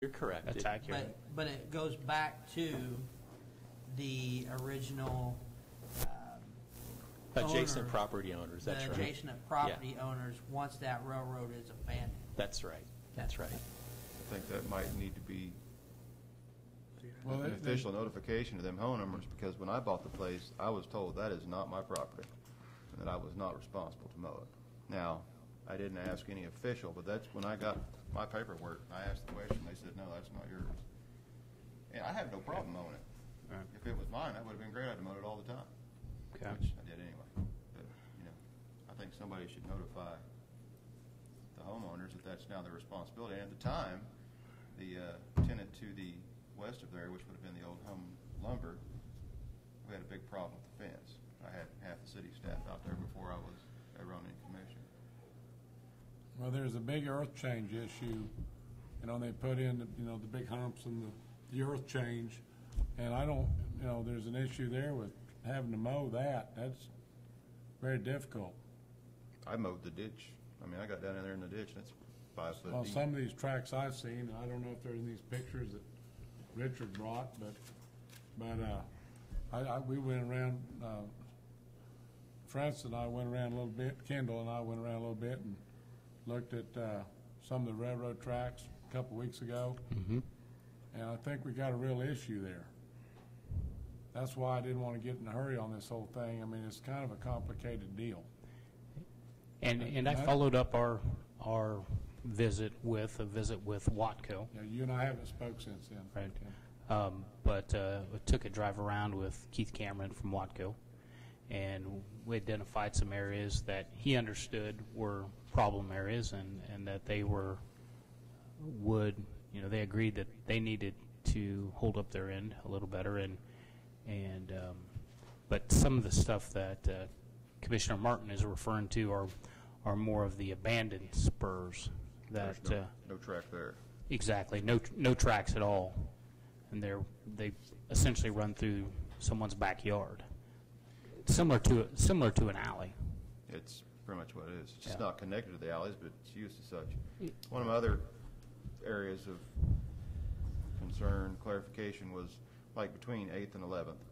You're correct. That's accurate. But it goes back to the original Adjacent owner, property owners, that's the right. adjacent property owners once that railroad is abandoned. That's right. That's right. I think that might need to be Well, an official notification to them homeowners, because when I bought the place, I was told that is not my property, and that I was not responsible to mow it. Now, I didn't ask any official, but that's when I got my paperwork, I asked the question, they said, no, that's not yours. And I have no problem mowing it. Right. If it was mine, that would have been great, I'd have mowed it all the time, Okay. which I did anyway. But, I think somebody should notify the homeowners that that's now their responsibility. And at the time, the tenant to the west of there, which would have been the old home lumber, we had a big problem with the fence. I had half the city staff out there before I was ever on any commission. Well, there's a big earth change issue. They put in, the big humps and the earth change. And I don't, there's an issue there with having to mow that. That's very difficult. I mowed the ditch. I got down in there in the ditch, and it's 5 foot Well, deep. some of these tracks I've seen, I don't know if they're in these pictures that Richard brought, but we went around, Francis and I went around a little bit, Kendall and I went around a little bit and looked at some of the railroad tracks a couple weeks ago, Mm-hmm. and I think we got a real issue there. That's why I didn't want to get in a hurry on this whole thing. It's kind of a complicated deal. And I followed up our visit with Watco. Yeah, you and I haven't spoke since then. Right. But we took a drive around with Keith Cameron from Watco, and we identified some areas that he understood were problem areas, and that they they agreed that they needed to hold up their end a little better, but some of the stuff that Commissioner Martin is referring to are more of the abandoned spurs that There's no track there. exactly no tracks at all, and they essentially run through someone's backyard, similar to an alley. It's pretty much what it is. It's just Yeah. not connected to the alleys, but it's used as such. One of my other areas of concern, clarification, was like between 8th and 11th,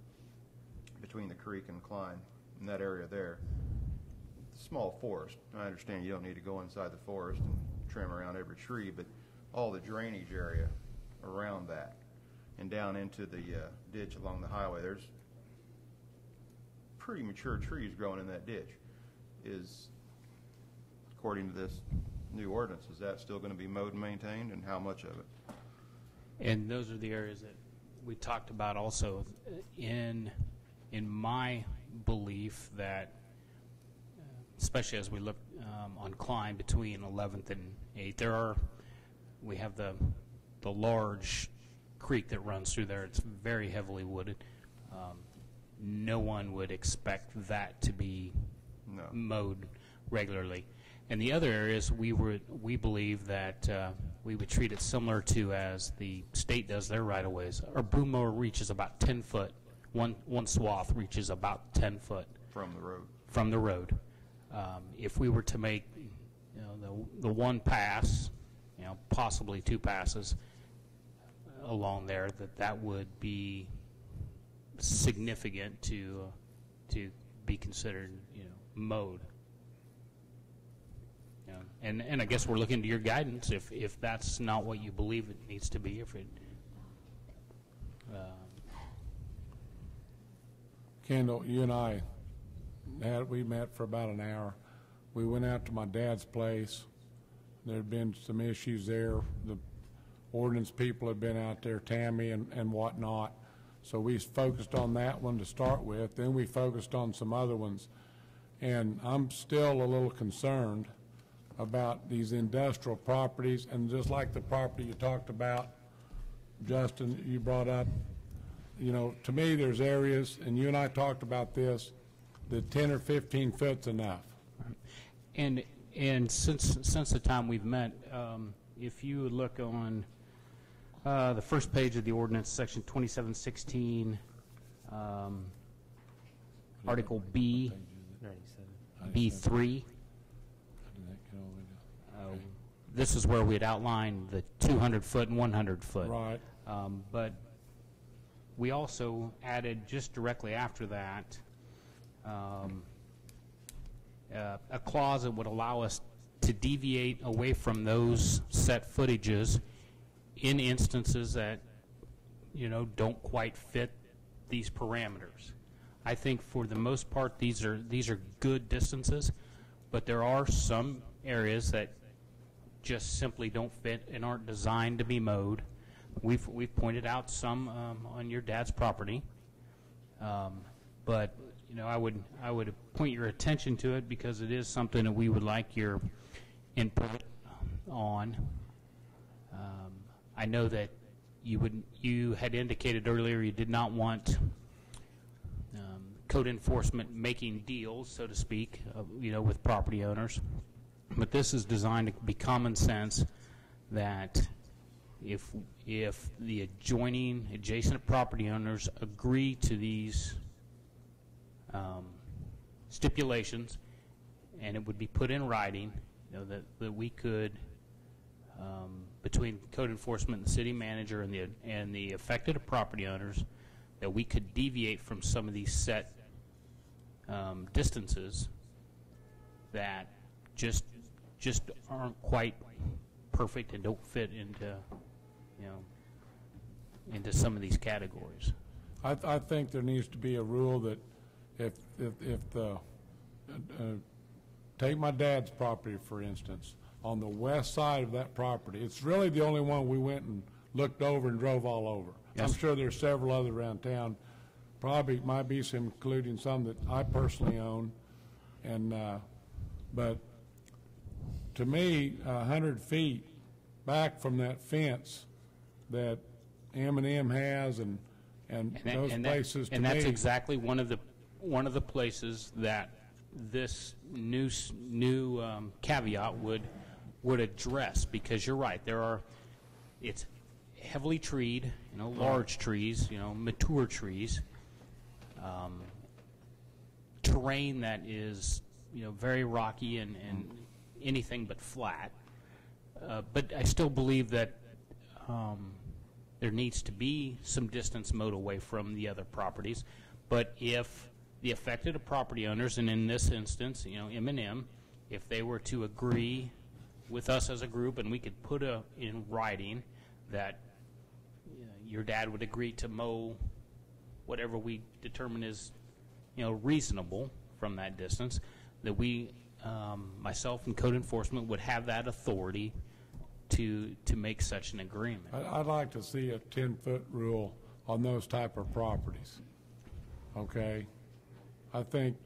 between the creek and Klein, in that area there. Small forest. I understand you don't need to go inside the forest and trim around every tree, but all the drainage area around that and down into the ditch along the highway, there's pretty mature trees growing in that ditch. Is, according to this new ordinance, is that still going to be mowed and maintained, and how much of it? And those are the areas that we talked about also. In my belief that, especially as we look on Klein between 11th and 8th, we have the large creek that runs through there. It's very heavily wooded. No one would expect that to be mowed regularly. And the other areas, we believe that we would treat it similar to as the state does their right-of-ways. Our boom mower reaches about 10 foot. One swath reaches about 10 foot From the road. from the road. If we were to make the one pass, possibly two passes along there, that would be significant to be considered mowed. And I guess we're looking to your guidance if that's not what you believe it needs to be. Kendall, you and I we met for about an hour. We went out to my dad's place. There had been some issues there. The ordinance people had been out there, Tammy and whatnot. So we focused on that one to start with. Then we focused on some other ones. And I'm still a little concerned about these industrial properties, and just like the property you talked about, Justin, you brought up, to me there's areas, and you and I talked about this, that 10 or 15 foot's enough. And since the time we've met, if you would look on the first page of the ordinance, section 2716, Article B, B3. this is where we'd outlined the 200-foot and 100-foot. Right. But we also added, just directly after that, a clause that would allow us to deviate away from those set footages in instances that, don't quite fit these parameters. I think for the most part, these are good distances, but there are some areas that just simply don't fit and aren't designed to be mowed. We've pointed out some on your dad's property, but I would point your attention to it because it is something that we would like your input on. I know that you had indicated earlier you did not want code enforcement making deals, so to speak, with property owners. But this is designed to be common sense that if the adjacent property owners agree to these stipulations, and it would be put in writing, that we could, between code enforcement and the city manager and the affected property owners, that we could deviate from some of these set distances that just aren't quite perfect and don't fit into some of these categories. I think there needs to be a rule that if the take my dad's property, for instance, on the west side of that property, it's really the only one we went and looked over and drove all over. Yes. I'm sure there's several other around town. Probably might be some, including some that I personally own. And but to me, 100 feet back from that fence that M&M has and those places, and that's exactly one of the places that this new caveat would address, because you're right, it's heavily treed, large trees, mature trees, terrain that is very rocky and anything but flat. But I still believe that there needs to be some distance mowed away from the other properties. But if the affected property owners, and in this instance, M&M, if they were to agree with us as a group, and we could put in writing that your dad would agree to mow whatever we determine is reasonable from that distance, that we, myself and code enforcement, would have that authority to make such an agreement. I'd like to see a 10-foot rule on those type of properties. Okay, I think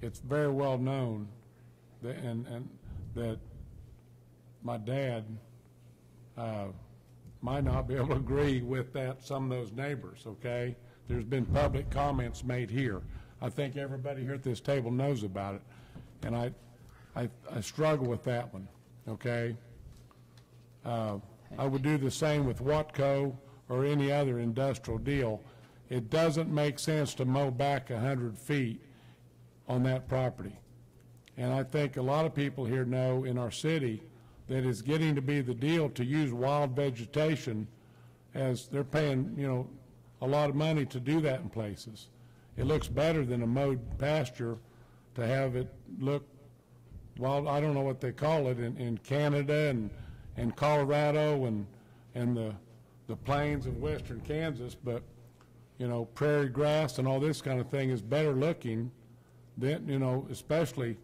it's very well known that, and that my dad might not be able to agree with that, some of those neighbors. Okay, there's been public comments made here. I think everybody here at this table knows about it, and I struggle with that one. Okay, I would do the same with Watco or any other industrial deal. It doesn't make sense to mow back 100 feet on that property. And I think a lot of people here know in our city that it's getting to be the deal to use wild vegetation, as they're paying, a lot of money to do that in places. It looks better than a mowed pasture to have it look, well, I don't know what they call it in Canada and Colorado and the plains of western Kansas, but prairie grass and all this kind of thing is better looking than, especially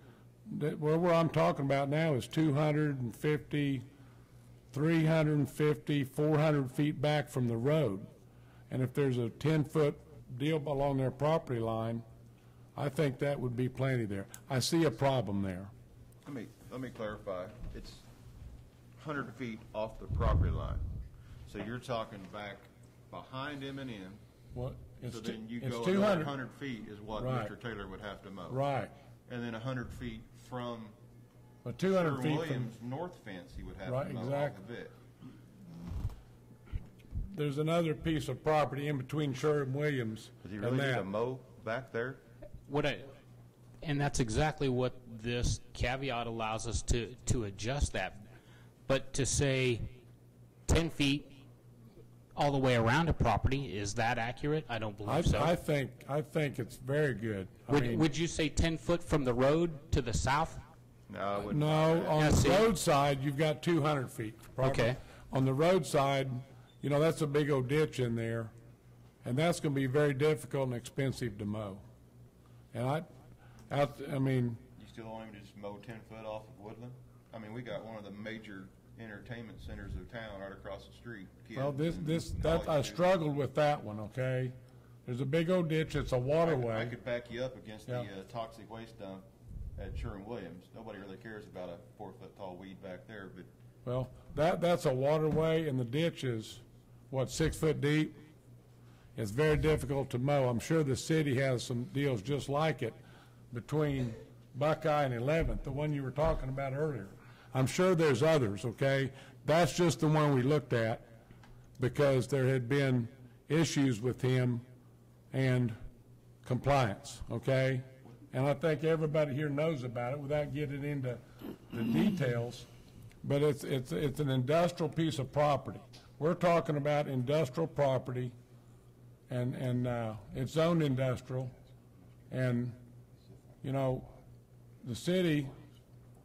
where I'm talking about now is 250, 350, 400 feet back from the road. And if there's a 10-foot deal along their property line, I think that would be plenty there. I see a problem there. Let me clarify. It's 100 feet off the property line. So you're talking back behind M&M. What? So then you it's go 200. another 100 feet is what Right. Mr. Taylor would have to mow. Right. And then 100 feet from But 200 feet from, Williams' north fence he would have Right, to mow exactly. off the bit. there's another piece of property in between Sherwin-Williams Does he and really need to that. mow back there? And that's exactly what this caveat allows us to adjust that. But to say 10 feet all the way around a property, is that accurate? I don't believe so. I think it's very good. I mean, Would you say 10 foot from the road to the south? No, I wouldn't. no, on Yeah, the see- roadside, you've got 200 feet. property. Okay. On the roadside, you know, that's a big old ditch in there, and that's going to be very difficult and expensive to mow. And I mean, You still want him to just mow 10 foot off of Woodland? I mean, we got one of the major entertainment centers of town right across the street. well, Kids and college I students. struggled with that one, okay? There's a big old ditch, it's a I waterway. could back you up against the Yeah. toxic waste dump at Sherwin-Williams. Nobody really cares about a 4-foot tall weed back there, but Well, that's a waterway, and the ditch is, what, 6 foot deep? It's very difficult to mow. I'm sure the city has some deals just like it between Buckeye and 11th, the one you were talking about earlier. I'm sure there's others, okay? That's just the one we looked at because there had been issues with him and compliance, okay? And I think everybody here knows about it without getting into the details. But it's an industrial piece of property. We're talking about industrial property, and it's zoned industrial. And, you know, the city,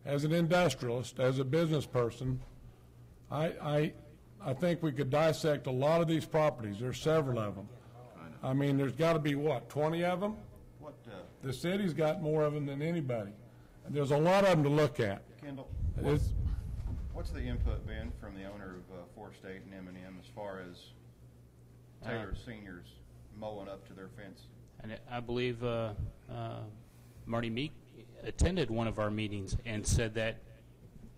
as an industrialist, as a business person, I think we could dissect a lot of these properties. There's several of them. I mean, there's got to be, what, 20 of them? what, The city's got more of them than anybody. And there's a lot of them to look at. Kendall, It's- what's the input been from the owner of Forest State and M&M as far as Taylor seniors mowing up to their fence? And I believe Marty Meek attended one of our meetings and said that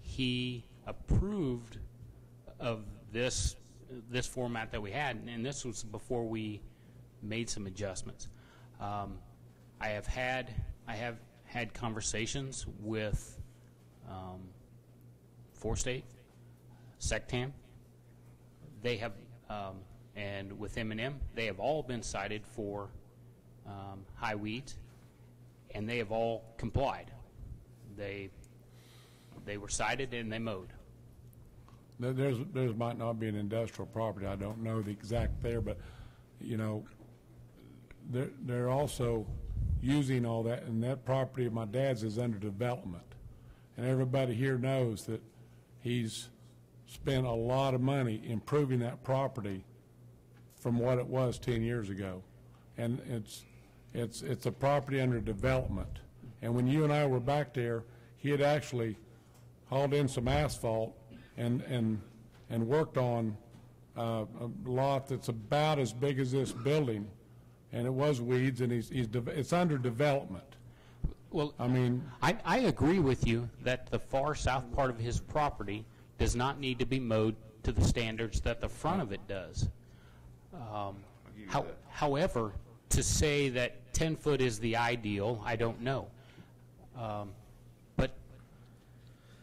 he approved of this format that we had, and this was before we made some adjustments. I have had conversations with Forestate, Sectam. They have, and with M&M, they have all been cited for high weeds, and they have all complied. They were cited and they mowed. There's might not be an industrial property. I don't know the exact there, but, you know, they're also using all that, and that property of my dad's is under development. And everybody here knows that he's spent a lot of money improving that property from what it was 10 years ago. And it's a property under development. And when you and I were back there, he had actually hauled in some asphalt and worked on a lot that's about as big as this building, and it was weeds, and it's under development. Well, I mean, I agree with you that the far south part of his property does not need to be mowed to the standards that the front of it does. give you that. However, to say that 10 foot is the ideal, I don't know. But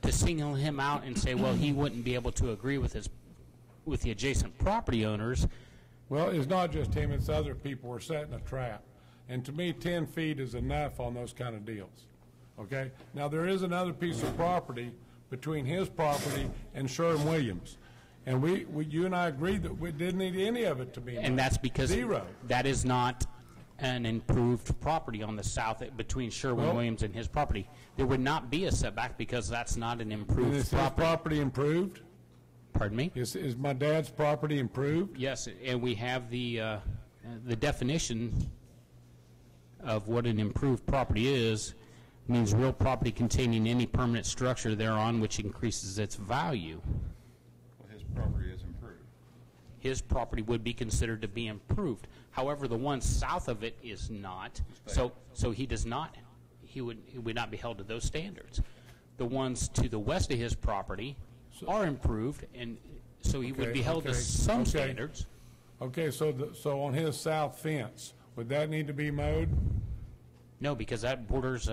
to single him out and say, well, he wouldn't be able to agree with the adjacent property owners, well, it's not just him, it's other people who are setting a trap. And to me, 10 feet is enough on those kind of deals, okay? Now, there is another piece of property between his property and Sherwin-Williams. And you and I agreed that we didn't need any of it to be mowed. and that's because Zero. that is not an improved property on the south between Sherwin-Williams and his property. There would not be a setback because that's not an And improved is his property. property improved? Pardon me? Is my dad's property improved? Yes, and we have the definition of what an improved property is. Means real property containing any permanent structure thereon which increases its value. Well, his property is improved. His property would be considered to be improved. However, the one south of it is not. So he does not. He would not be held to those standards. The ones to the west of his property are improved, and so he would be held to some standards. Okay, so on his south fence, would that need to be mowed? No, because that borders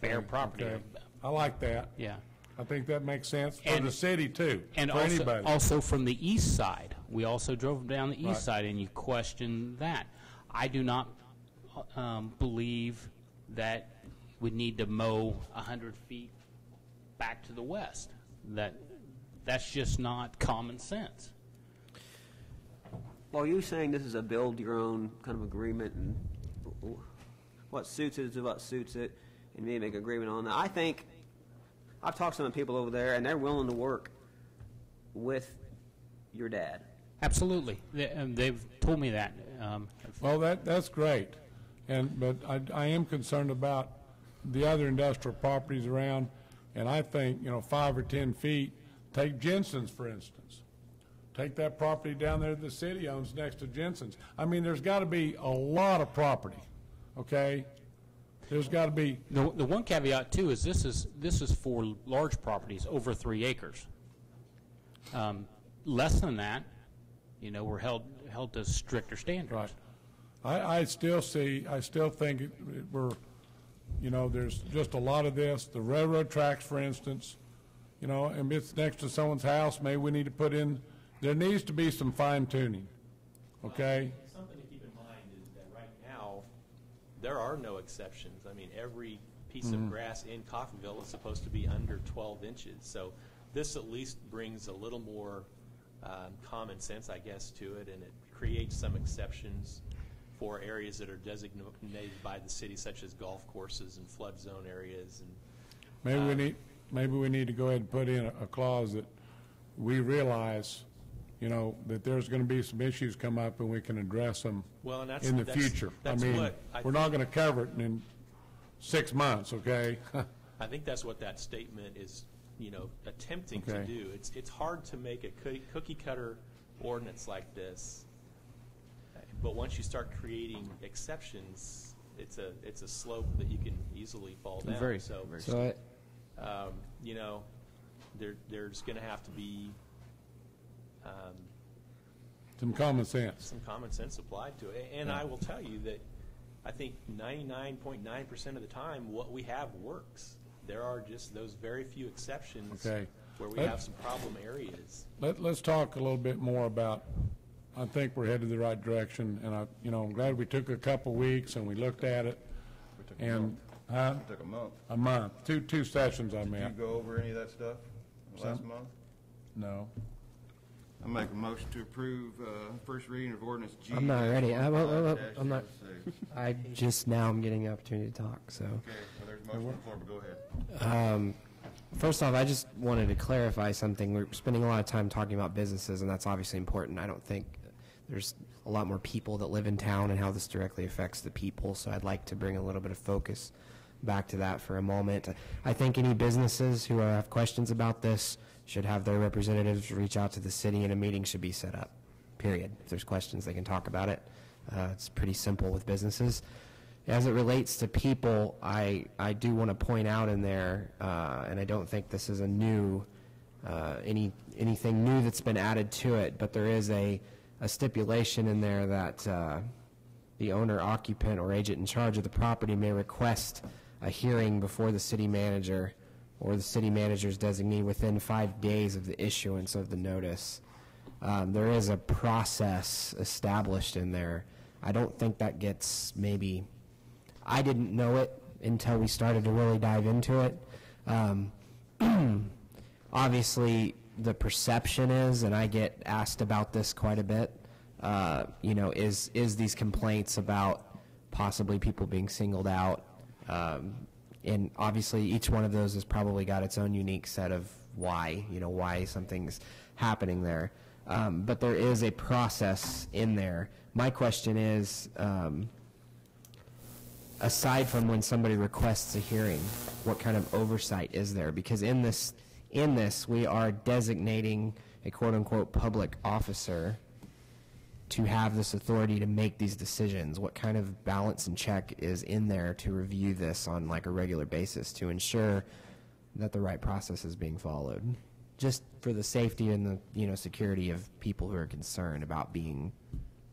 fair property. Okay. I like that. Yeah. I think that makes sense for And- the city too, And for anybody. also from the east side. We also drove down the east Right. side, and you questioned that. I do not believe that we need to mow 100 feet back to the west. that's just not common sense. Well, you're saying this is a build-your-own kind of agreement, and what suits it is what suits it, and maybe make an agreement on that. I think, I've talked to some people over there, and they're willing to work with your dad. Absolutely. They've told me that. Well, that's great, but I am concerned about the other industrial properties around, and I think, 5 or 10 feet, take Jensen's, for instance. Take that property down there that the city owns next to Jensen's. I mean, there's got to be a lot of property, okay? There's got to be. The one caveat, too, is this is for large properties over 3 acres. Less than that, we're held to stricter standards. Right. I still think there's just a lot of this. The railroad tracks, for instance, and it's next to someone's house, maybe we need to put in, there needs to be some fine tuning, okay? Something to keep in mind is that right now, there are no exceptions. I mean, every piece of grass in Coffeyville is supposed to be under 12 inches. So this at least brings a little more common sense, I guess, to it, and it creates some exceptions for areas that are designated by the city, such as golf courses and flood zone areas. And Maybe we need to go ahead and put in a clause that we realize, that there's going to be some issues come up and we can address them in the future. We're not going to cover it in 6 months, okay? I think that's what that statement is, attempting to do. It's hard to make a cookie cutter ordinance like this, but once you start creating exceptions, it's a slope that you can easily fall down. Very steep. There's going to have to be Some common sense. some common sense applied to it. And I will tell you that I think 99.9% of the time what we have works. There are just those very few exceptions where we have some problem areas. Let's talk a little bit more about, I think we're headed the right direction, and I'm glad we took a couple weeks and we looked at it. It took a month. A month, two sessions I Did you meant. go over any of that stuff last month? No. I make a motion to approve first reading of ordinance G. I'm not ready. I'm not. 5-06. I'm getting the opportunity to talk, so. Okay, well, there's a motion on the floor, but go ahead. First off, I just wanted to clarify something. We're spending a lot of time talking about businesses, and that's obviously important. I don't think there's a lot more people that live in town and how this directly affects the people, so I'd like to bring a little bit of focus back to that for a moment. I think any businesses who have questions about this should have their representatives reach out to the city, and a meeting should be set up, period. If there's questions, they can talk about it. It's pretty simple with businesses. As it relates to people, I do want to point out in there, and I don't think this is a new, anything new that's been added to it, but there is a stipulation in there that the owner, occupant, or agent in charge of the property may request a hearing before the city manager or the city manager's designee within 5 days of the issuance of the notice. There is a process established in there. I don't think that gets maybe, I didn't know it until we started to really dive into it. Obviously, the perception is, and I get asked about this quite a bit, is these complaints about possibly people being singled out. And obviously, each one of those has probably got its own unique set of why something's happening there. But there is a process in there. My question is, aside from when somebody requests a hearing, what kind of oversight is there? Because in this, we are designating a quote-unquote public officer to have this authority to make these decisions. What kind of balance and check is in there to review this on like a regular basis to ensure that the right process is being followed, just for the safety and the security of people who are concerned about being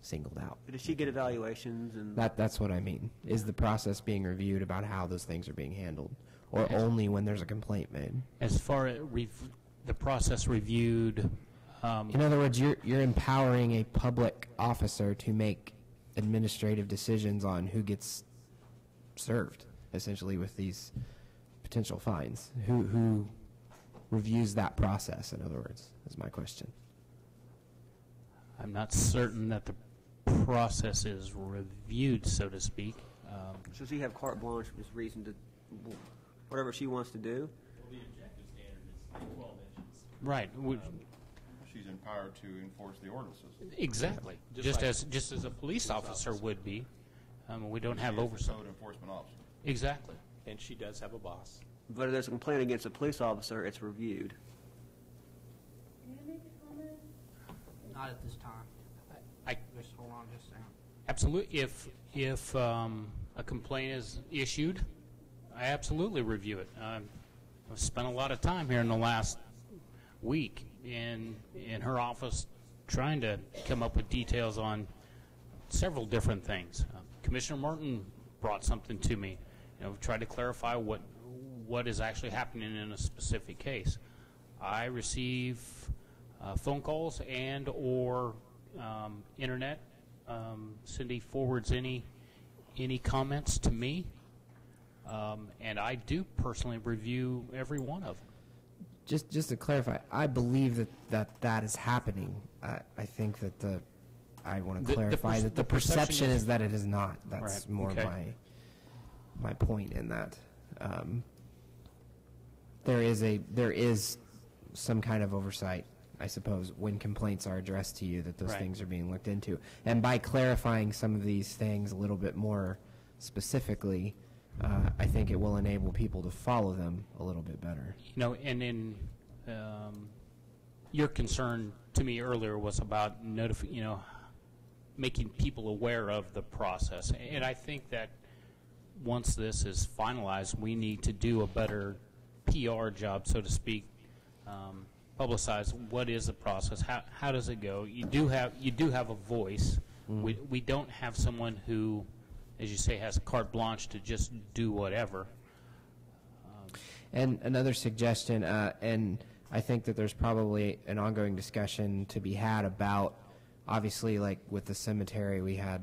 singled out? Does she get evaluations? And That's what I mean. Is the process being reviewed about how those things are being handled, or only when there's a complaint made? As far as the process reviewed, in other words, you're empowering a public officer to make administrative decisions on who gets served, essentially, with these potential fines. Who reviews that process, in other words, is my question. I'm not certain that the process is reviewed, so to speak. So she have carte blanche, just reason to, whatever she wants to do? Well, the objective standard is 12 inches. Right. She's empowered to enforce the ordinances. Exactly. Just as a police officer would be. We don't have She is the oversight. code enforcement officer. Exactly. And she does have a boss. But if there's a complaint against a police officer, it's reviewed. Can I make a comment? Not at this time. I Just hold on just a second. absolutely. If a complaint is issued, I absolutely review it. I've spent a lot of time here in the last week in her office trying to come up with details on several different things. Commissioner Martin brought something to me. Tried to clarify what is actually happening in a specific case. I receive phone calls and or internet. Cindy forwards any comments to me, and I do personally review every one of them. Just to clarify, I believe that is happening. I think that I want to clarify that the perception is that it is not. That's Right, more okay. my point in that. There is some kind of oversight, I suppose, when complaints are addressed to you, that those Right. things are being looked into. And by clarifying some of these things a little bit more specifically, I think it will enable people to follow them a little bit better. And in your concern to me earlier was about making people aware of the process. And I think that once this is finalized, we need to do a better PR job, so to speak. Publicize what is the process, how does it go. You do have a voice. We don't have someone who, as you say, has carte blanche to just do whatever. And another suggestion, and I think that there's probably an ongoing discussion to be had about, obviously, like with the cemetery, we had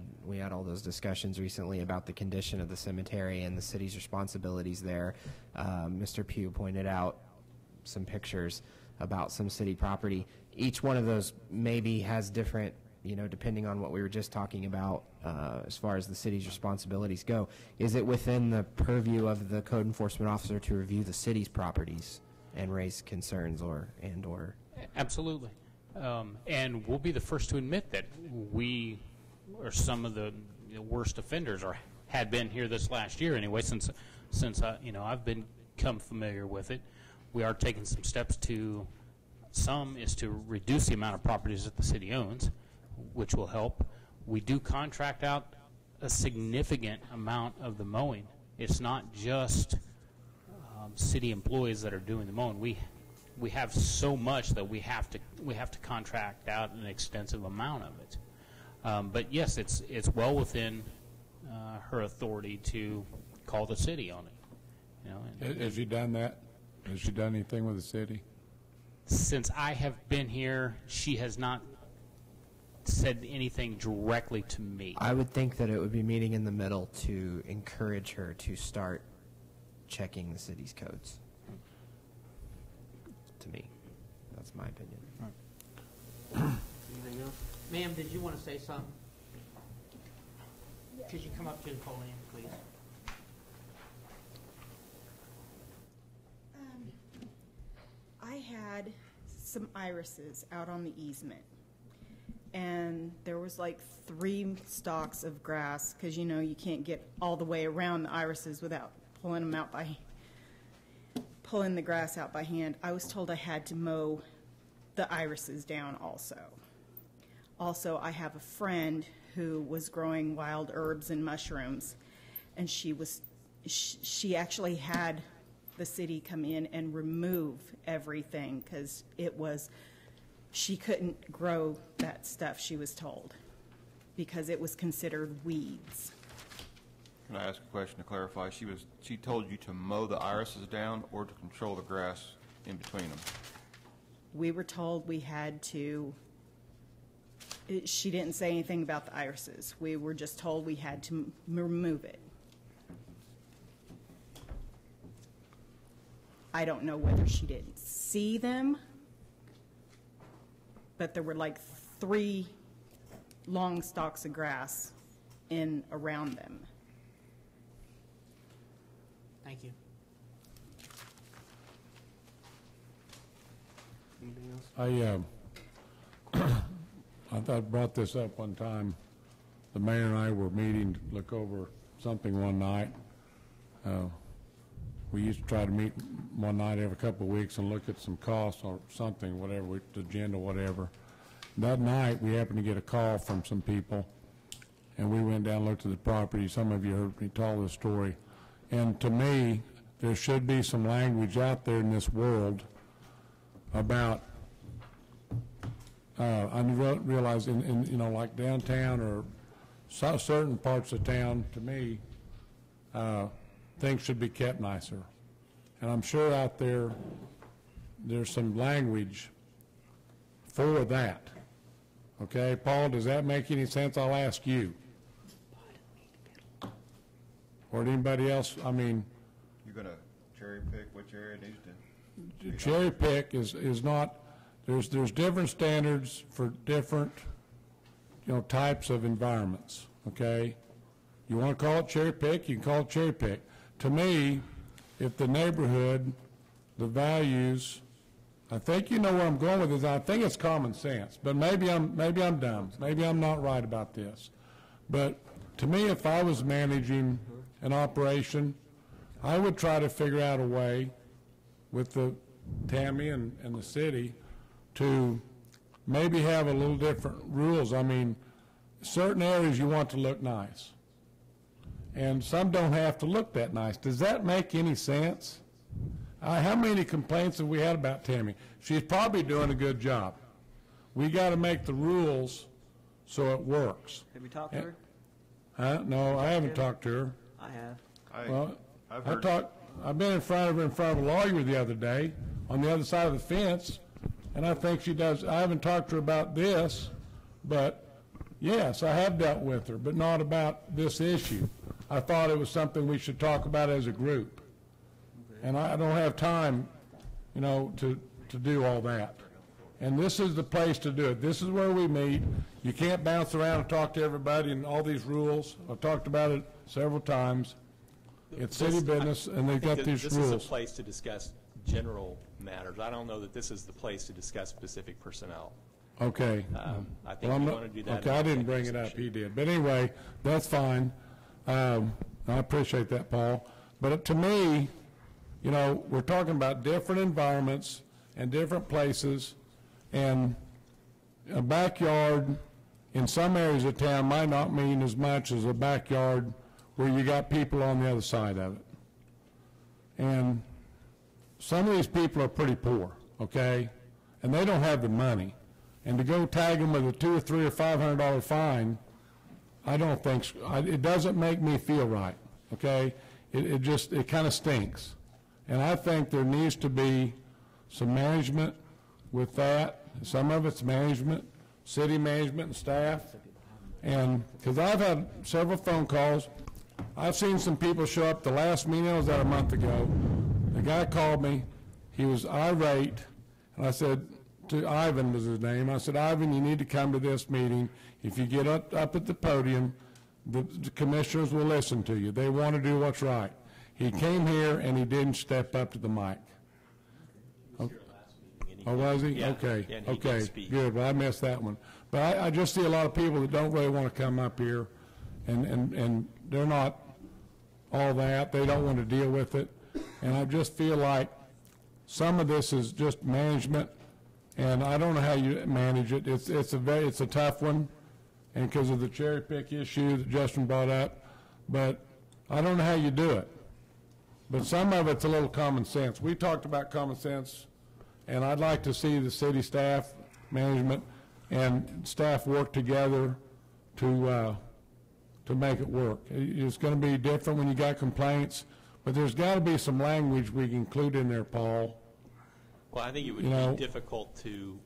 all those discussions recently about the condition of the cemetery and the city's responsibilities there. Mr. Pugh pointed out some pictures about some city property. Each one of those maybe has different, depending on what we were just talking about as far as the city's responsibilities go. Is it within the purview of the code enforcement officer to review the city's properties and raise concerns or? Absolutely. And we'll be the first to admit that we are some of the worst offenders, or had been here this last year anyway, since I've become familiar with it. We are taking some steps to reduce the amount of properties that the city owns, which will help. We do contract out a significant amount of the mowing. It's not just city employees that are doing the mowing. We have so much that we have to contract out an extensive amount of it. But yes, it's well within her authority to call the city on it. Has she done that? Has she done anything with the city? Since I have been here, she has not said anything directly to me. I would think that it would be meeting in the middle to encourage her to start checking the city's codes. To me, that's my opinion. Anything else? Ma'am, did you want to say something? Could you come up to the podium, please? I had some irises out on the easement, and there was like 3 stalks of grass, because you can't get all the way around the irises without pulling the grass out by hand. I was told I had to mow the irises down also. Also, I have a friend who was growing wild herbs and mushrooms, and she actually had the city come in and remove everything because she couldn't grow that stuff, she was told, because it was considered weeds. Can I ask a question to clarify? She told you to mow the irises down or to control the grass in between them? We were told we had to. She didn't say anything about the irises. We were just told we had to remove it. I don't know whether she didn't see them, but there were like 3 long stalks of grass in around them. Thank you. Anything else? I thought I brought this up one time. The mayor and I were meeting to look over something one night. We used to try to meet one night every couple of weeks and look at some costs or something, whatever, the agenda, whatever. That night, we happened to get a call from some people, and we went down and looked at the property. Some of you heard me tell this story. And to me, there should be some language out there in this world about I realize in you know, like downtown or certain parts of town, to me, things should be kept nicer. And I'm sure out there, there's some language for that. Okay, Paul, does that make any sense? I'll ask you. Or anybody else, I mean, You're going to cherry pick which area needs to? cherry pick is not, there's different standards for different, you know, types of environments, okay? You want to call it cherry pick, you can call it cherry pick. To me, if the neighborhood, the values, I think you know where I'm going with this, I think it's common sense, but maybe I'm dumb, maybe I'm not right about this. But to me, if I was managing an operation, I would try to figure out a way with the Tammy and the city to maybe have a little different rules. I mean, certain areas you want to look nice, and some don't have to look that nice. Does that make any sense? How many complaints have we had about Tammy? She's probably doing a good job. We got to make the rules so it works. Have you talked to her? Huh? No, I haven't talked to her. I have. Well, I've heard, I've been in front of a lawyer the other day on the other side of the fence, and I think she does. I haven't talked to her about this, but yes, I have dealt with her, but not about this issue. I thought it was something we should talk about as a group. And I don't have time, you know, to do all that. And this is the place to do it. This is where we meet. You can't bounce around and talk to everybody and all these rules. I've talked about it several times. It's city business, and they've got these This rules. is a place to discuss general matters. I don't know that this is the place to discuss specific personnel. Okay. I think I'm you not- want to do that. Okay, I didn't bring it up, he did. But anyway, that's fine. I appreciate that, Paul. But to me, you know, we're talking about different environments and different places, and a backyard in some areas of town might not mean as much as a backyard where you got people on the other side of it. And some of these people are pretty poor, okay? And they don't have the money. And to go tag them with a $200 or $300 or $500 fine, I don't think, it doesn't make me feel right, okay? It kind of stinks. And I think there needs to be some management with that. Some of it's management, city management and staff. And, because I've had several phone calls. I've seen some people show up, the last meeting I was at a month ago, the guy called me, he was irate, and I said, to Ivan was his name, I said, Ivan, you need to come to this meeting. If you get up at the podium, the commissioners will listen to you. They want to do what's right. He came here and he didn't step up to the mic. Oh, was he? Yeah, Okay, and he did okay, speak. good, well, I missed that one. But I just see a lot of people that don't really want to come up here, and they're not all that, they don't want to deal with it. And I just feel like some of this is just management, and I don't know how you manage it. It's a tough one, and because of the cherry pick issue that Justin brought up, but I don't know how you do it. But some of it's a little common sense. We talked about common sense, and I'd like to see the city staff, management, and staff work together to make it work. It's going to be different when you got complaints, but there's got to be some language we can include in there, Paul. Well, I think it would You know- be difficult to,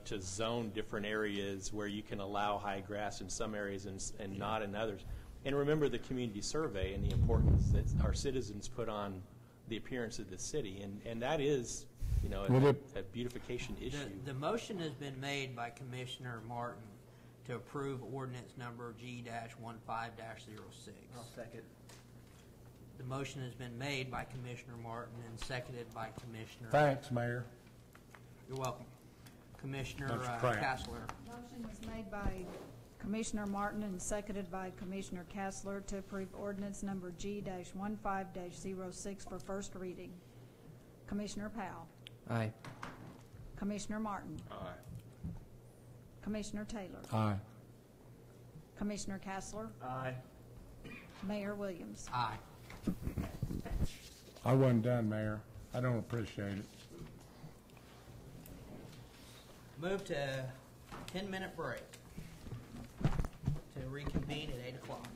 to zone different areas where you can allow high grass in some areas and not in others. And remember the community survey and the importance that our citizens put on the appearance of the city, and that is, you know, Well, a beautification issue. The motion has been made by Commissioner Martin to approve ordinance number G-15-06. second. The motion has been made by Commissioner Martin and seconded by Commissioner. Thanks, Mayor. You're welcome. Commissioner That's crap. Castler. Motion was made by Commissioner Martin and seconded by Commissioner Castler to approve ordinance number G-15-06 for first reading. Commissioner Powell. Aye. Commissioner Martin. Aye. Commissioner Taylor. Aye. Commissioner Castler. Aye. Mayor Williams. Aye. I wasn't done, Mayor. I don't appreciate it. Move to 10-minute break to reconvene at 8 o'clock.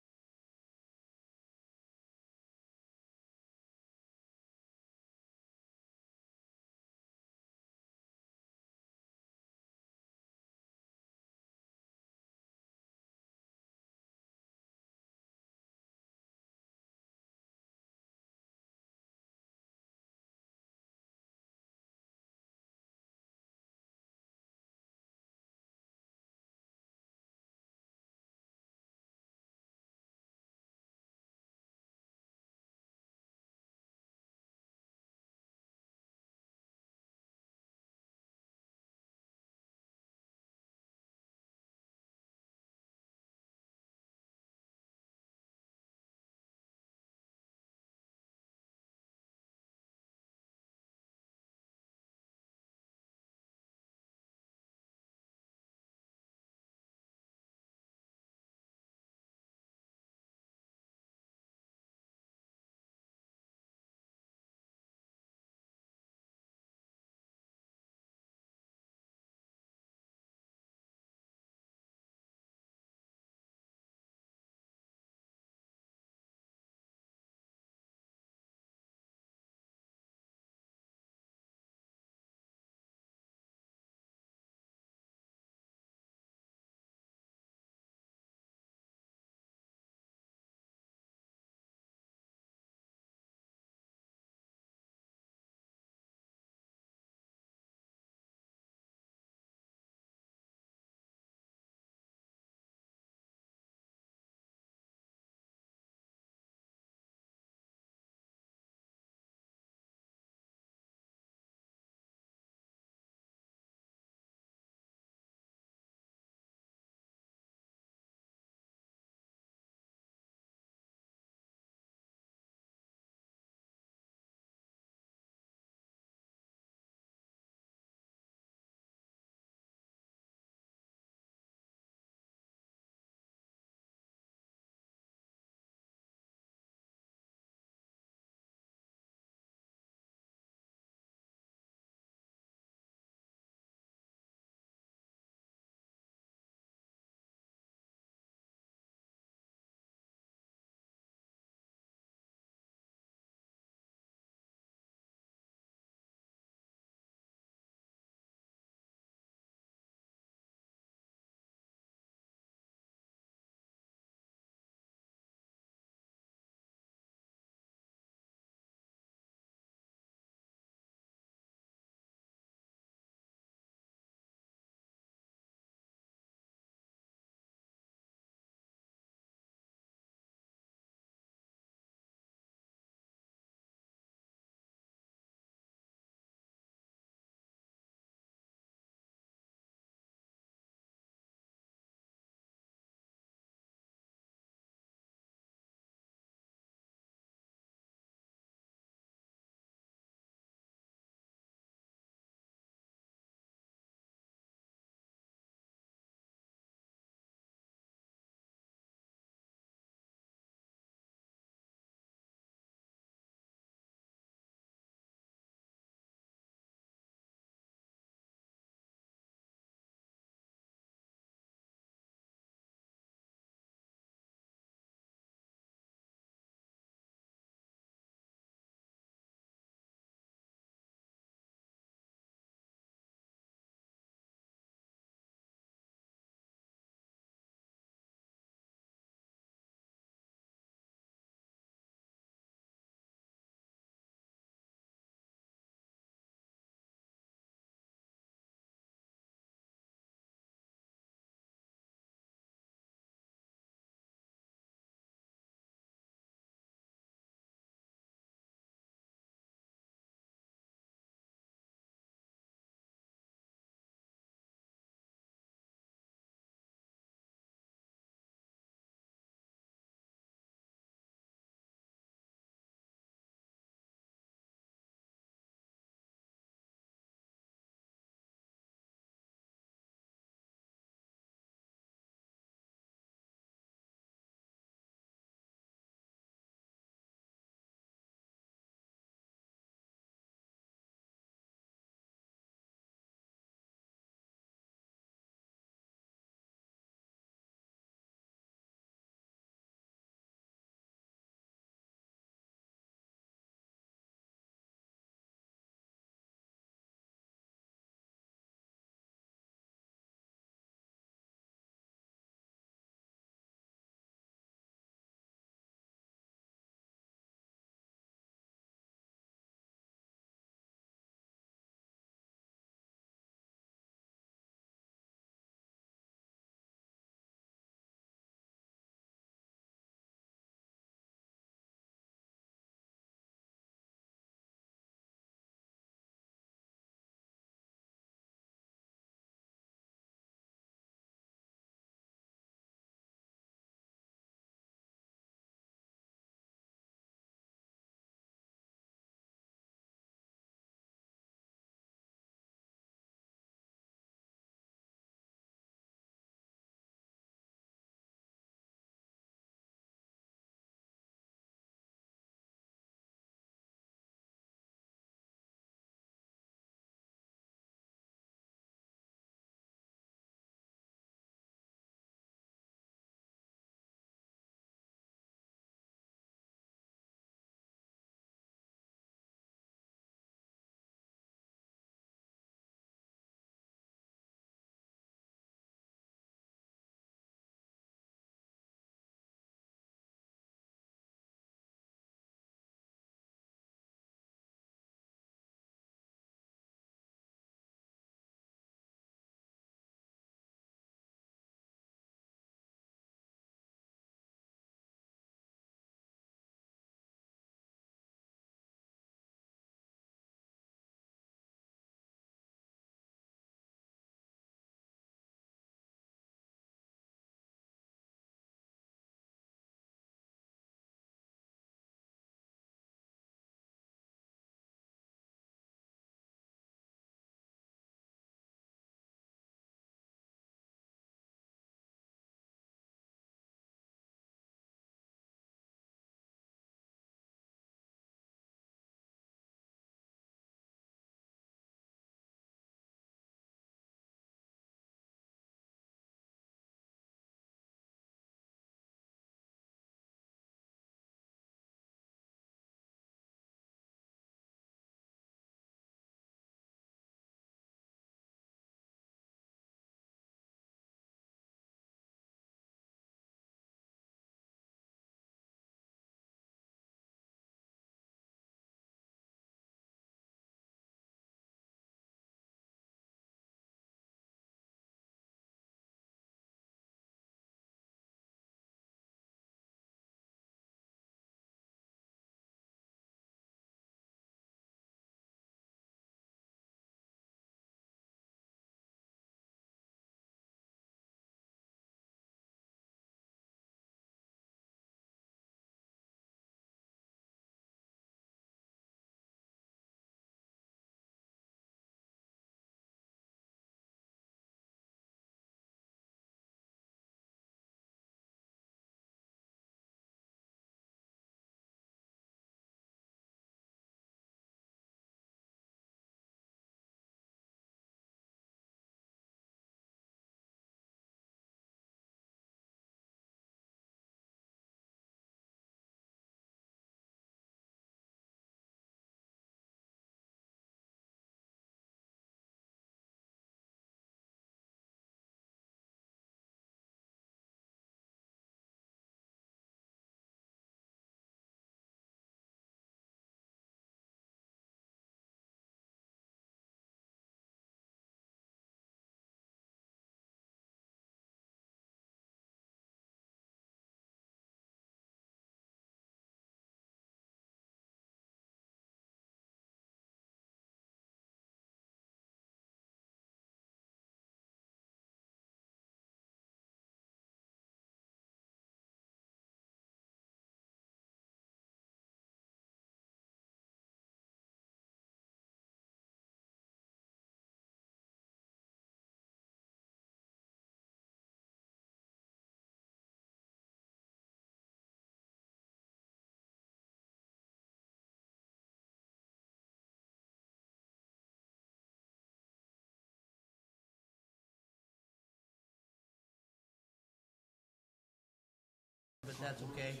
but that's okay.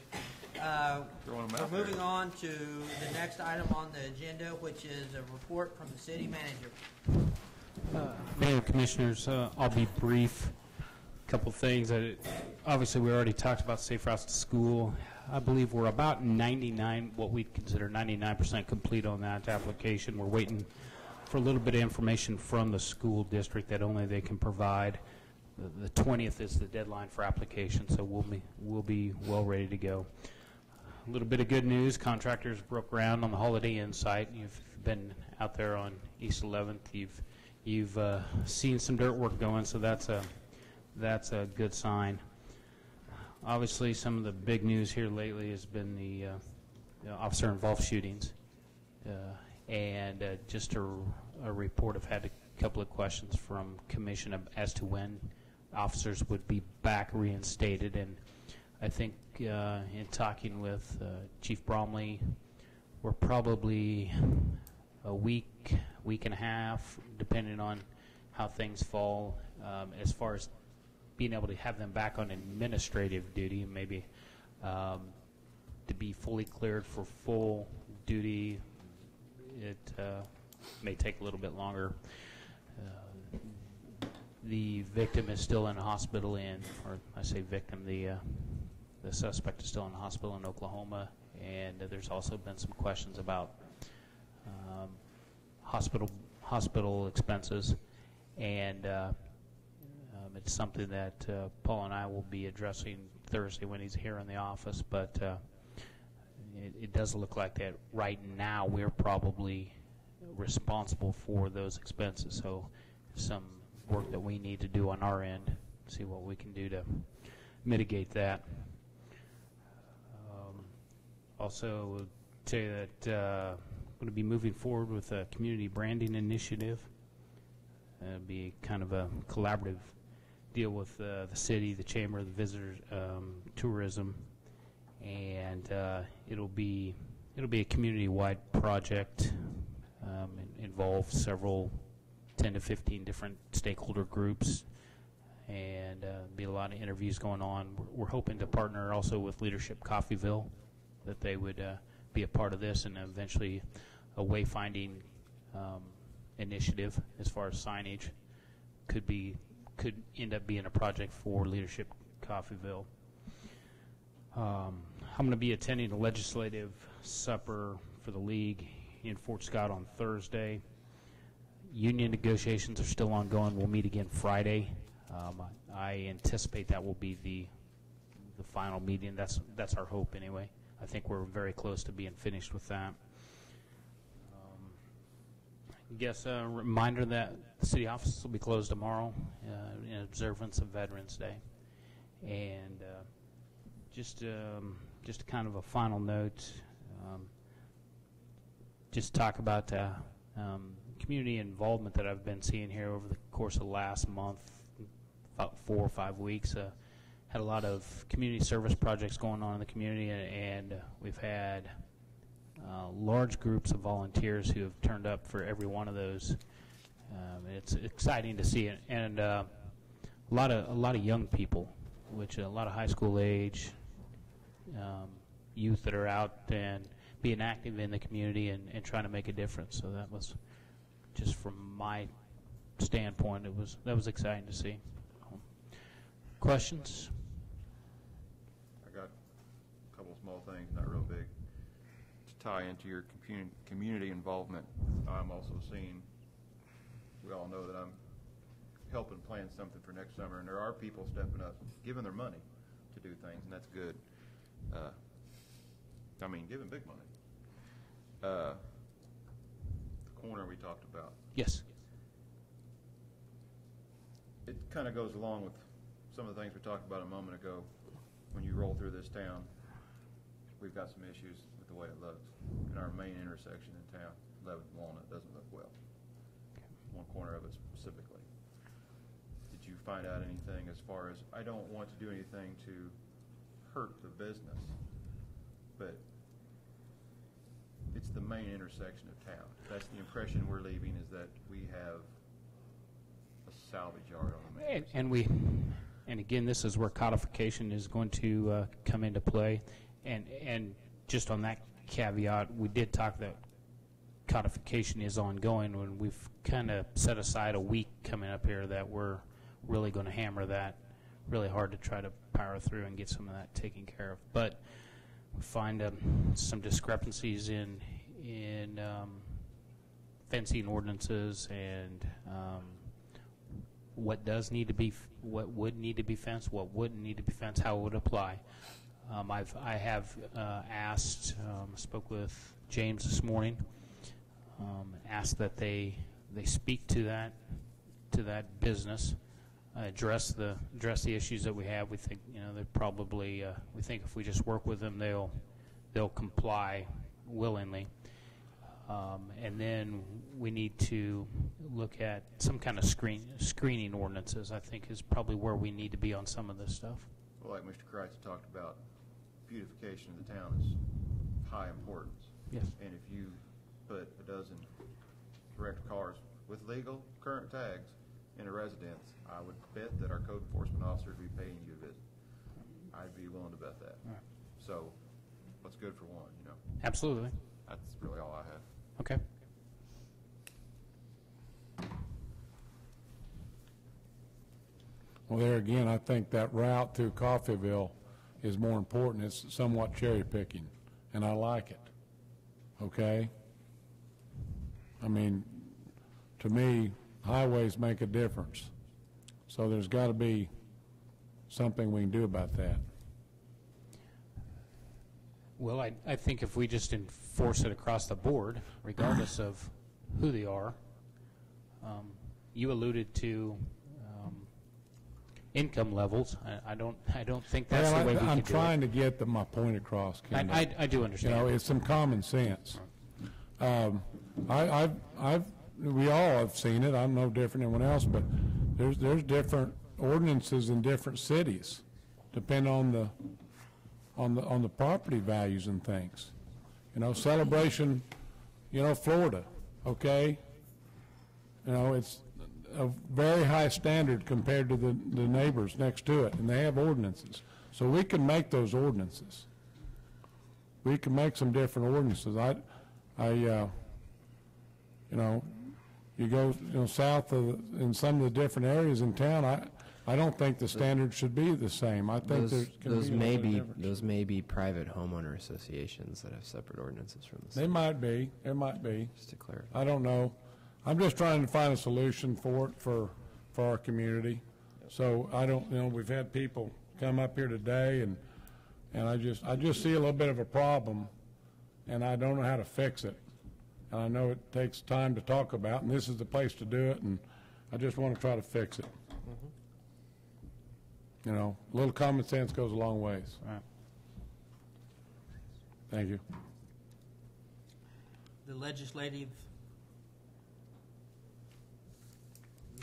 Throwing them We're out there. moving on to the next item on the agenda, which is a report from the city manager. Mayor and Commissioners, I'll be brief. Couple things. Obviously, we already talked about safe routes to school. I believe we're about 99, what we'd consider 99% complete on that application. We're waiting for a little bit of information from the school district that only they can provide. The 20th is the deadline for application, so we'll be well ready to go. A little bit of good news: contractors broke ground on the Holiday Inn site. You've been out there on East 11th. You've seen some dirt work going, so that's a good sign. Obviously, some of the big news here lately has been the officer-involved shootings. And just a report, I've had a couple of questions from Commission as to when officers would be back reinstated. And I think in talking with Chief Bromley, we're probably a week and a half, depending on how things fall, as far as being able to have them back on administrative duty, maybe to be fully cleared for full duty. It may take a little bit longer. The victim is still in a hospital or I say victim, the suspect is still in a hospital in Oklahoma, and there's also been some questions about hospital expenses, and it's something that Paul and I will be addressing Thursday when he's here in the office, but it does look like that right now we're probably responsible for those expenses. So some work that we need to do on our end, see what we can do to mitigate that. Also, tell you that I'm going to be moving forward with a community branding initiative. It'll be kind of a collaborative deal with the city, the Chamber, the Visitors, Tourism, and it'll be a community-wide project. Involve several 10 to 15 different stakeholder groups, and be a lot of interviews going on. We're hoping to partner also with Leadership Coffeyville, that they would be a part of this, and eventually a wayfinding initiative as far as signage could end up being a project for Leadership Coffeyville. I'm going to be attending a legislative supper for the league in Fort Scott on Thursday. Union negotiations are still ongoing. We'll meet again Friday. I anticipate that will be the final meeting. That's our hope anyway. I think we're very close to being finished with that. I guess a reminder that the city offices will be closed tomorrow in observance of Veterans Day. And just kind of a final note, just talk about community involvement that I've been seeing here over the course of the last month, about 4 or 5 weeks. Had a lot of community service projects going on in the community, and we've had large groups of volunteers who have turned up for every one of those. It's exciting to see it, and a lot of young people, which a lot of high school age youth that are out and being active in the community and trying to make a difference. So that was, just from my standpoint, that was exciting to see. Questions? I got a couple of small things, not real big. To tie into your community involvement, I'm also seeing, we all know that I'm helping plan something for next summer, and there are people stepping up, giving their money to do things, and that's good. Giving big money. The corner we talked about. Yes. It kind of goes along with some of the things we talked about a moment ago. When you roll through this town, we've got some issues with the way it looks. And our main intersection in town, 11th and Walnut, doesn't look well. One corner of it specifically. Did you find out anything as far as, I don't want to do anything to hurt the business, but it's the main intersection of town. That's the impression we're leaving, is that we have a salvage yard on the main. And And again, this is where codification is going to come into play. And just on that caveat, we did talk that codification is ongoing, when we've kind of set aside a week coming up here that we're really going to hammer that really hard to try to power through and get some of that taken care of. But we find some discrepancies in fencing ordinances and what does need to be, what would need to be fenced, what wouldn't need to be fenced, how it would apply. I have asked, spoke with James this morning, asked that they speak to that business, address the issues that we have. We think they probably we think if we just work with them, they'll comply willingly. And then we need to look at some kind of screening ordinances, I think, is probably where we need to be on some of this stuff. Well, like Mr. Kreitz talked about, beautification of the town is high importance. Yes. And if you put a dozen wrecked cars with legal current tags in a residence, I would bet that our code enforcement officer would be paying you a visit. I'd be willing to bet that. Right. So what's good for one, Absolutely. That's really all I have. Okay. Well, there again, I think that route through Coffeyville is more important. It's somewhat cherry picking, and I like it. Okay? I mean, to me, highways make a difference. So there's got to be something we can do about that. Well, I think if we just enforce it across the board, regardless of who they are, you alluded to income levels. I don't think that's the way we can do it. I'm trying to get my point across, Ken. I do understand. It's some common sense. We all have seen it. I'm no different than anyone else, but there's different ordinances in different cities, depending on the property values and things. Celebration, Florida, okay? It's a very high standard compared to the neighbors next to it, and they have ordinances. So we can make those ordinances. We can make some different ordinances. You go south in some of the different areas in town, I don't think the standards should be the same. I think those may be private homeowner associations that have separate ordinances from the state. They might be. There might be. Just to clarify. I don't know. I'm just trying to find a solution for it for our community. So I don't. We've had people come up here today, and I just see a little bit of a problem, and I don't know how to fix it. And I know it takes time to talk about, and this is the place to do it, and I just want to try to fix it. A little common sense goes a long ways. Right. Thank you. The legislative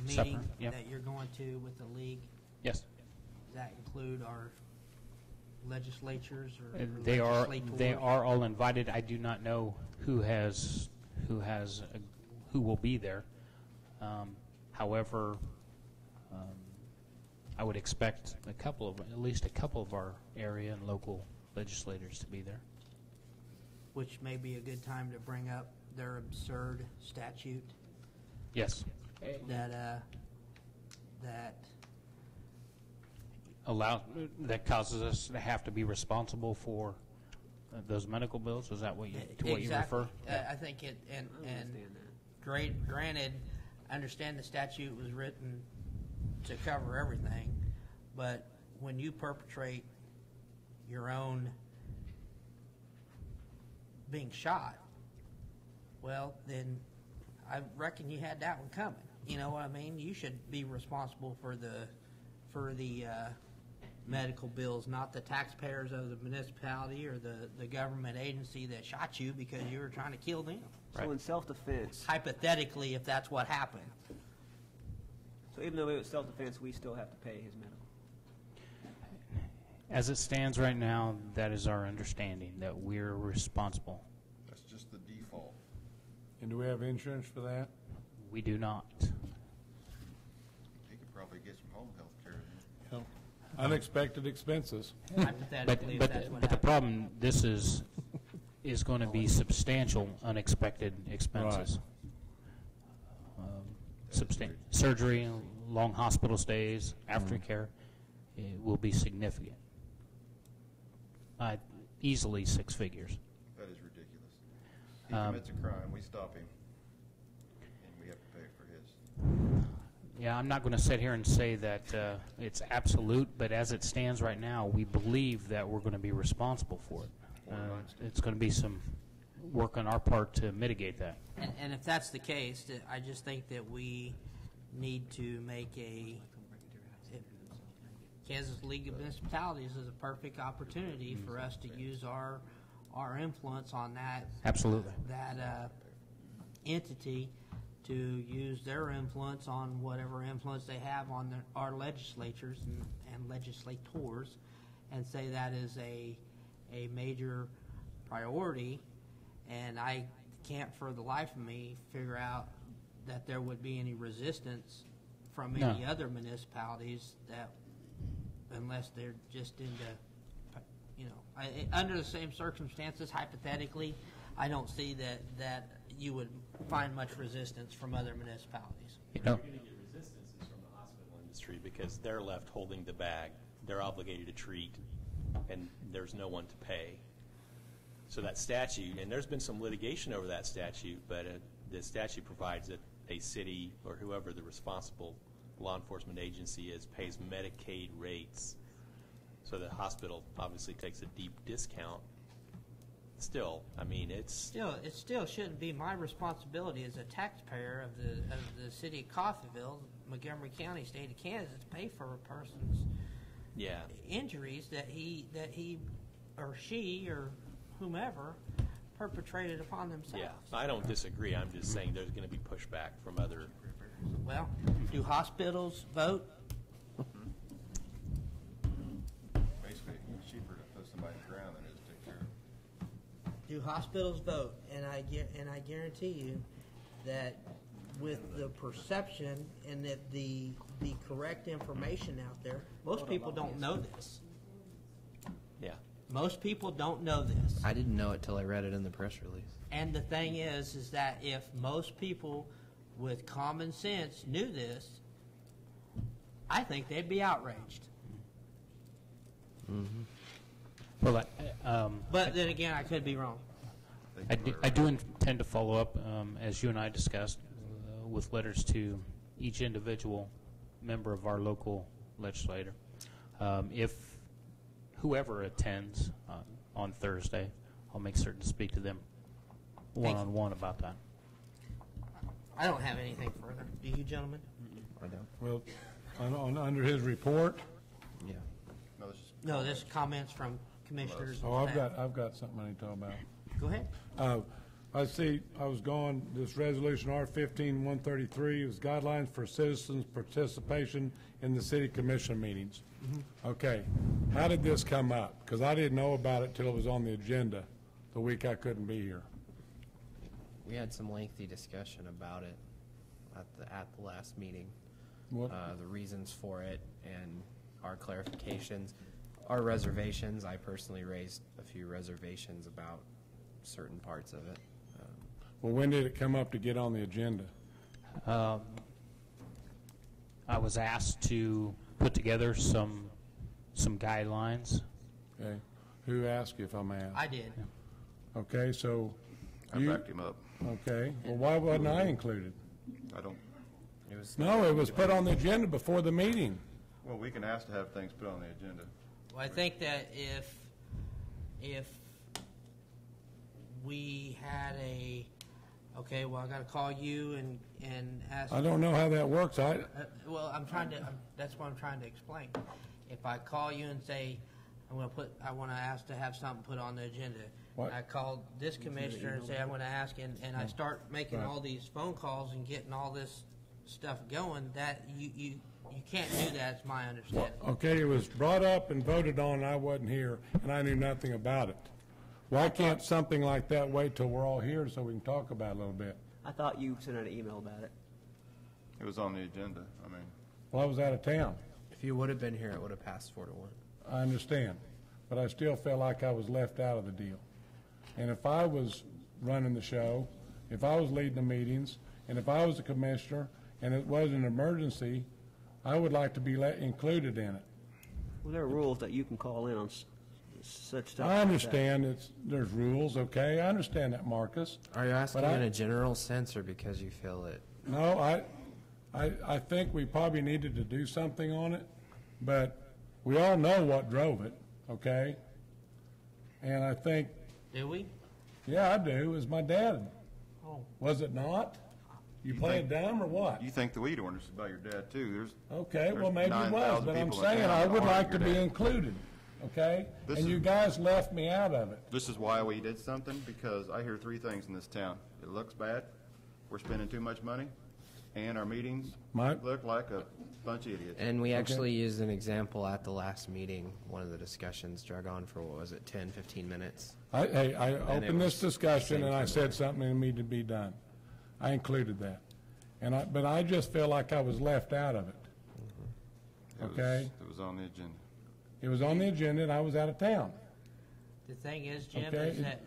Supper, meeting yep. that you're going to with the league, Yes. does that include our legislatures or They legislators? are all invited. I do not know who will be there. However, I would expect at least a couple of our area and local legislators to be there. Which may be a good time to bring up their absurd statute Yes. That causes us to have to be responsible for those medical bills. Is that what you refer? I think it, and granted, I understand the statute was written to cover everything, but when you perpetrate your own being shot, well, then I reckon you had that one coming. You know what I mean? You should be responsible for the medical bills, not the taxpayers of the municipality or the government agency that shot you because you were trying to kill them. So in self-defense, Hypothetically, if that's what happened. so even though it was self-defense, we still have to pay his medical. As it stands right now, that is our understanding, that we're responsible. That's just the default. And do we have insurance for that? We do not. He could probably get some home health care. unexpected expenses. Hypothetically, if that's what But the happens. problem, this is going to be substantial unexpected expenses. Surgery, long hospital stays, aftercare, it will be significant. Easily 6 figures. That is ridiculous. He commits a crime, we stop him, and we have to pay for his. Yeah, I'm not going to sit here and say that it's absolute, but as it stands right now, we believe that we're going to be responsible for it. It's going to be some work on our part to mitigate that. And if that's the case, I just think that we need to make Kansas League of Municipalities is a perfect opportunity for us to use our influence on that. Absolutely. That entity to use their influence on whatever influence they have on our legislatures and legislators, and say that is a major priority. And I can't for the life of me figure out that there would be any resistance from any No. other municipalities, that unless they're just into, under the same circumstances, hypothetically, I don't see that you would find much resistance from other municipalities. You know, You're going to get resistance is from the hospital industry because they're left holding the bag. They're obligated to treat, and there's no one to pay. So that statute, and there's been some litigation over that statute, but the statute provides that a city or whoever the responsible law enforcement agency is pays Medicaid rates. So the hospital obviously takes a deep discount. Still, I mean, it still shouldn't be my responsibility as a taxpayer of the city of Coffeyville, Montgomery County, state of Kansas, to pay for a person's injuries that he or she or whomever perpetrated upon themselves. Yeah, I don't disagree. I'm just saying there's going to be pushback from other. Well, do hospitals vote? Basically, it's cheaper to put somebody in the ground than it is to take care of. Do hospitals vote? And I guarantee you that with the perception and that the correct information out there, most people don't know this. Yeah. Most people don't know this. I didn't know it till I read it in the press release. And the thing is that if most people with common sense knew this, I think they'd be outraged. well, But then again, I could be wrong. I do intend to follow up, as you and I discussed, with letters to each individual member of our local legislator. If whoever attends on Thursday, I'll make certain to speak to them one-on-one about that. I don't have anything further. Do you, gentlemen? I don't. Well, under his report, Yeah. No, this is No, this is comments from commissioners. and I've staff. got something I need to talk about. Go ahead. I see, I was going, this resolution R-15-133 is guidelines for citizens' participation in the city commission meetings. Okay, how did this come up? Because I didn't know about it till it was on the agenda the week I couldn't be here. We had some lengthy discussion about it at the last meeting. What? The reasons for it and our clarifications, our reservations. I personally raised a few reservations about certain parts of it. Well, when did it come up to get on the agenda? I was asked to put together some guidelines. Okay, who asked you, if I may ask? I did. Okay, so I you, backed him up. okay, well, why wasn't I included? I don't, It was No, it was put on the agenda before the meeting. well, we can ask to have things put on the agenda. Well, I think that if we had okay, well, I got to call you and ask. I don't know how that works. Well, that's what I'm trying to explain. If I call you and say, I want to ask to have something put on the agenda. What? And I call this commissioner and say, I want to ask, and I start making Right. all these phone calls and getting all this stuff going, that you can't do that, it's my understanding. Okay, it was brought up and voted on, and I wasn't here, and I knew nothing about it. Why can't something like that wait till we're all here so we can talk about it a little bit? I thought you sent an email about it. It was on the agenda, I mean, Well, I was out of town. If If you would have been here, it would have passed 4-1. I understand, but I still felt like I was left out of the deal. And if I was running the show, if I was leading the meetings, and if I was the commissioner, and it was an emergency, I would like to be included in it. Well, there are rules that you can call in on such stuff. I understand there's rules, okay? I understand that, Marcus. Are you asking But in a general sense or because you feel it? No, I think we probably needed to do something on it, but we all know what drove it, okay? And I think, Do we? yeah, I do, it was my dad. Oh. Was it not? You playing dumb or what? You think the weed ordinance is about your dad, too. Okay, well, there's maybe it 9,000 was, but I'm people in saying town I that would aren't like to your be dad. included, okay? This And is- you guys left me out of it. This is why we did something, because I hear three things in this town. It looks bad, we're spending too much money, and our meetings Mike? look like a bunch of idiots. And we actually used an example at the last meeting. One of the discussions drug on for, what was it, 10, 15 minutes? I it opened this was discussion same and I for said me. something that needed to be done. I included that. But I just feel like I was left out of it. It was- okay. It was on the agenda. It was on the agenda and I was out of town. The thing is, Jim, Okay? is that,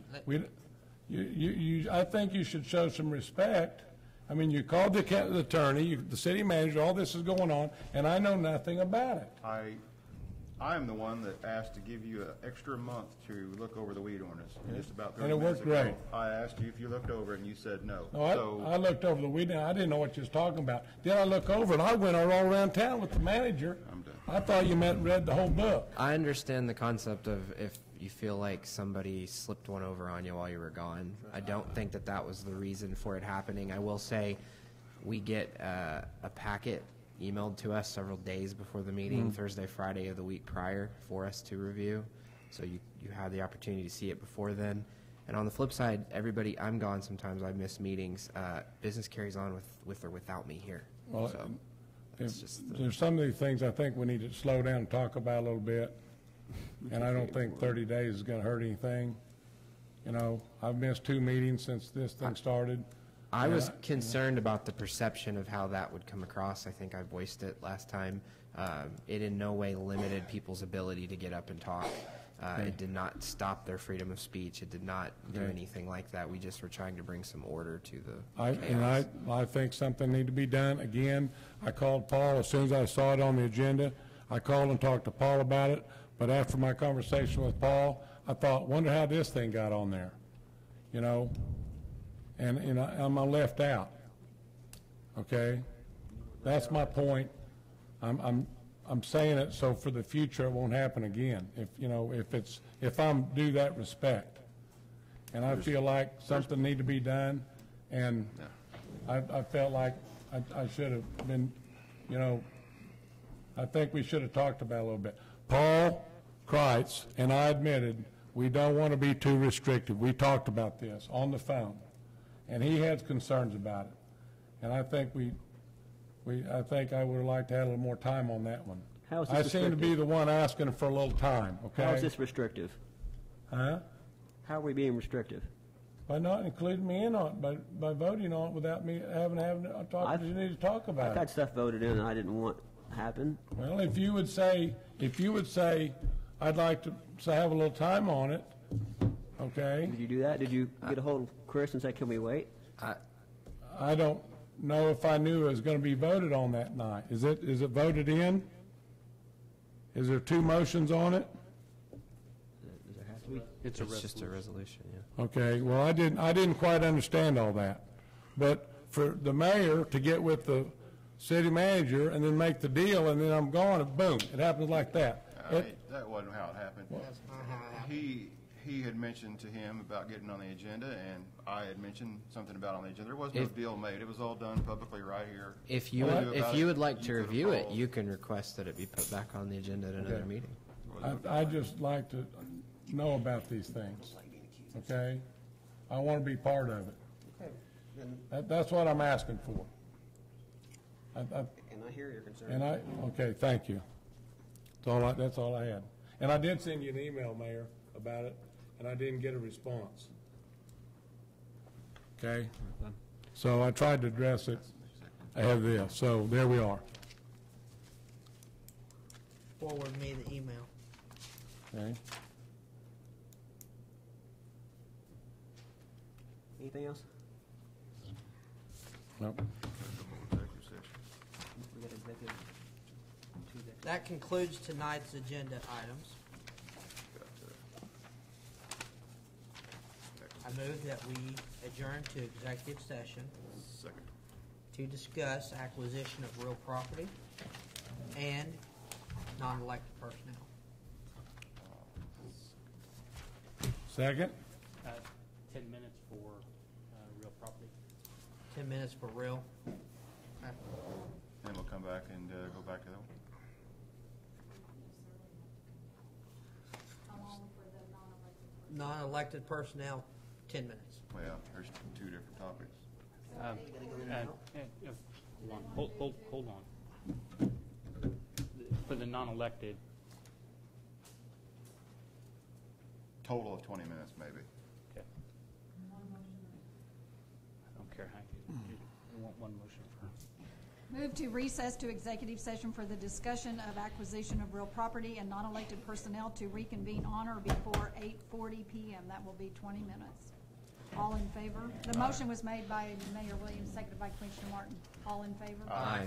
I think you should show some respect. I mean, you called the attorney, the city manager, all this is going on, and I know nothing about it. I am the one that asked to give you an extra month to look over the weed ordinance. And just about 30 And it minutes worked ago, great. I asked you if you looked over it, and you said no. No, I looked over the weed, I didn't know what you was talking about. Then I look over and I went all around town with the manager. I'm done. I thought you meant read the whole book. I understand the concept of if you feel like somebody slipped one over on you while you were gone. I don't think that that was the reason for it happening. I will say we get a packet emailed to us several days before the meeting, Thursday, Friday of the week prior, for us to review. So you had the opportunity to see it before then. And on the flip side, everybody, I'm gone sometimes, I miss meetings. Business carries on with or without me here. Well, So If- just the- There's some of these things I think we need to slow down and talk about a little bit, and I don't think 30 days is going to hurt anything. You know, I've missed 2 meetings since this thing started. I was concerned about the perception of how that would come across. I think I voiced it last time. It in no way limited people's ability to get up and talk. It did not stop their freedom of speech. It did not do anything like that. We just were trying to bring some order to the chaos. I think something need to be done. Again, I called Paul as soon as I saw it on the agenda. I called and talked to Paul about it, but after my conversation with Paul, I thought, wonder how this thing got on there, you know? And, you know, I'm left out, okay? That's my point. I'm saying it so for the future it won't happen again. If, you know, if I'm due that respect. And I feel like something need to be done, and I felt like I should have been, you know, I think we should have talked about it a little bit. Paul Kreitz and I admitted we don't want to be too restrictive. We talked about this on the phone, and he has concerns about it. And I think I think I would have liked to have a little more time on that one. How is this I seem to be restrictive? the one asking for a little time, okay? How is this restrictive? Huh? How are we being restrictive? By not including me in on it, by voting on it without me having a talk, you need to talk I've about had it. stuff voted in that I didn't want to happen. Well, if you would say, I'd like to have a little time on it, okay? Did you do that? Did you get a hold of Chris and say, can we wait? I don't know if I knew it was going to be voted on that night. Is it voted in? Is there 2 motions on it? Does there have to be? It's It's just a resolution, yeah. Okay, well, I didn't quite understand all that. But for the mayor to get with the city manager and then make the deal, and then I'm gone, and boom, it happens like that. That wasn't how it happened. He had mentioned to him about getting on the agenda, and I had mentioned something about on the agenda. There was no deal made. It was all done publicly right here. If you What do would, about if you it? would like to could've review it, called. you can request that it be put back on the agenda at another Okay. meeting. I just like to know about these things, okay? I want to be part of it. That's what I'm asking for. And I hear your concern. And okay, thank you. That's all I had. And I did send you an email, Mayor, about it, and I didn't get a response. Okay? So I tried to address it. I have this, so there we are. forward me the email. Okay? Anything else? Nope. Executive session. We got executive. Two executive. That concludes tonight's agenda items. I move that we adjourn to executive session Second. to discuss acquisition of real property and non-elected personnel. Second? 10 minutes for real property. 10 minutes for real. Okay. Then we'll come back and go back to that one. Non-elected personnel, 10 minutes. Well, there's two different topics. Hold on. For the non-elected, Total of 20 minutes, maybe. okay. I don't care how you want one motion for. Move to recess to executive session for the discussion of acquisition of real property and non-elected personnel to reconvene on or before 8:40 PM. That will be 20 minutes. All in favor? The motion was made by Mayor Williams, seconded by Commissioner Martin. All in favor? Aye.